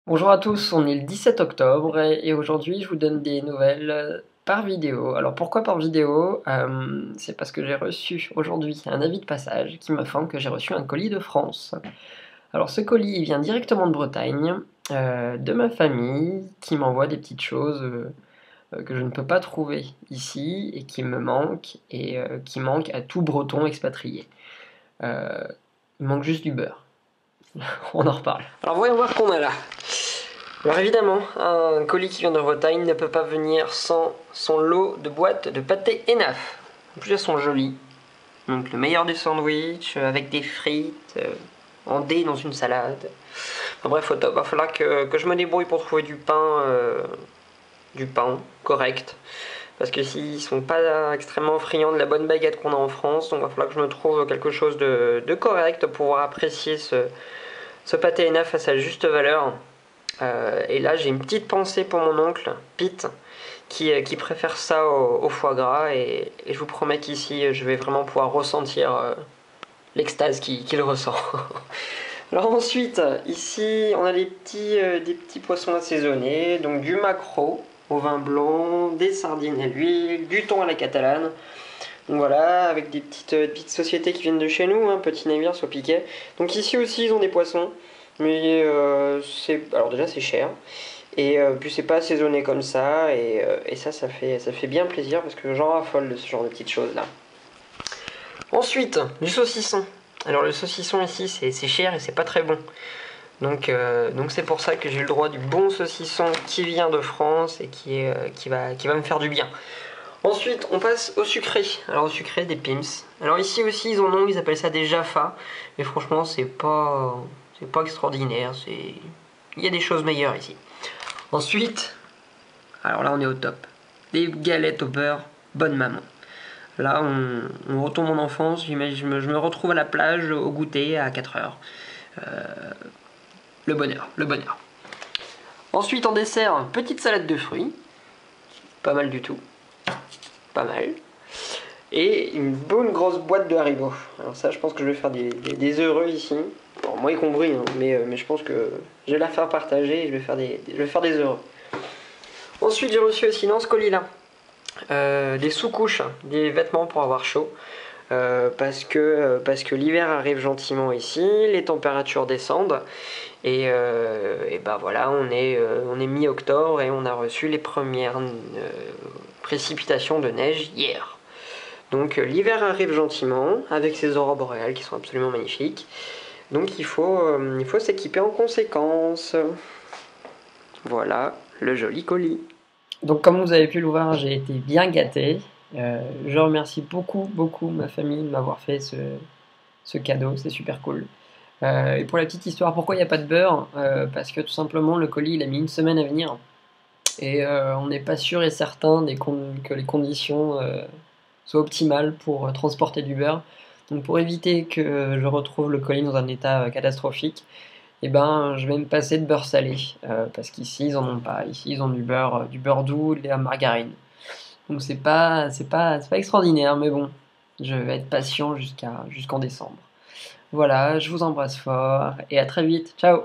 Bonjour à tous, on est le 17 octobre et aujourd'hui je vous donne des nouvelles par vidéo. Alors pourquoi par vidéo? C'est parce que j'ai reçu aujourd'hui un avis de passage qui m'informe que j'ai reçu un colis de France. Alors ce colis il vient directement de Bretagne, de ma famille, qui m'envoie des petites choses que je ne peux pas trouver ici et qui me manquent et qui manquent à tout breton expatrié. Il manque juste du beurre. On en reparle. Alors voyons voir ce qu'on a là. Alors évidemment, un colis qui vient de Bretagne ne peut pas venir sans son lot de boîtes de pâté Enaf. En plus elles sont jolies. Donc le meilleur des sandwichs, avec des frites, en dés dans une salade. Enfin, bref, il va falloir que je me débrouille pour trouver du pain correct. Parce que s'ils sont pas extrêmement friands de la bonne baguette qu'on a en France, donc il va falloir que je me trouve quelque chose de correct pour pouvoir apprécier ce pâté Enaf à sa juste valeur. Et là, j'ai une petite pensée pour mon oncle, Pete, qui préfère ça au foie gras. Et je vous promets qu'ici, je vais vraiment pouvoir ressentir l'extase qu'il ressent. Alors ensuite, ici, on a des petits poissons assaisonnés. Donc du maquereau au vin blanc, des sardines à l'huile, du thon à la catalane. Donc voilà, avec des petites sociétés qui viennent de chez nous, hein, petits navires sur piquet. Donc ici aussi, ils ont des poissons. Mais alors déjà c'est cher et puis c'est pas assaisonné comme ça et ça fait bien plaisir parce que j'en raffole de ce genre de petites choses là. Ensuite du saucisson. Alors le saucisson ici c'est cher et c'est pas très bon. Donc c'est pour ça que j'ai le droit du bon saucisson qui vient de France et qui va me faire du bien. Ensuite, on passe au sucré. Alors au sucré des Pim's. Alors ici aussi, ils en ont, ils appellent ça des Jaffa. Mais franchement, c'est pas extraordinaire. Il y a des choses meilleures ici. Ensuite, alors là, on est au top. Des galettes au beurre, bonne maman. Là, on retombe en enfance. Je me retrouve à la plage au goûter à 4 heures. Le bonheur, le bonheur. Ensuite, en dessert, petite salade de fruits. Pas mal du tout. Pas mal. Et une bonne grosse boîte de Haribo. Alors ça, je pense que je vais faire des heureux ici. Bon, moi y compris, hein, mais je pense que je vais la faire partager et je vais faire des heureux. Ensuite, j'ai reçu aussi dans ce colis-là des sous-couches, des vêtements pour avoir chaud. Parce que l'hiver arrive gentiment ici, les températures descendent et ben voilà, on est mi-octobre et on a reçu les premières précipitations de neige hier. Donc l'hiver arrive gentiment avec ses aurores boréales qui sont absolument magnifiques. Donc il faut s'équiper en conséquence. Voilà le joli colis. Donc comme vous avez pu le voir, j'ai été bien gâté. Je remercie beaucoup ma famille de m'avoir fait ce cadeau, c'est super cool. Et pour la petite histoire, pourquoi il n'y a pas de beurre? Parce que tout simplement le colis il a mis une semaine à venir. Et on n'est pas sûr et certain que les conditions soient optimales pour transporter du beurre. Donc pour éviter que je retrouve le colis dans un état catastrophique, eh ben, je vais me passer de beurre salé, parce qu'ici ils en ont pas. Ici ils ont du beurre doux, de la margarine. Donc c'est pas extraordinaire, mais bon, je vais être patient jusqu'en décembre. Voilà, je vous embrasse fort et à très vite. Ciao!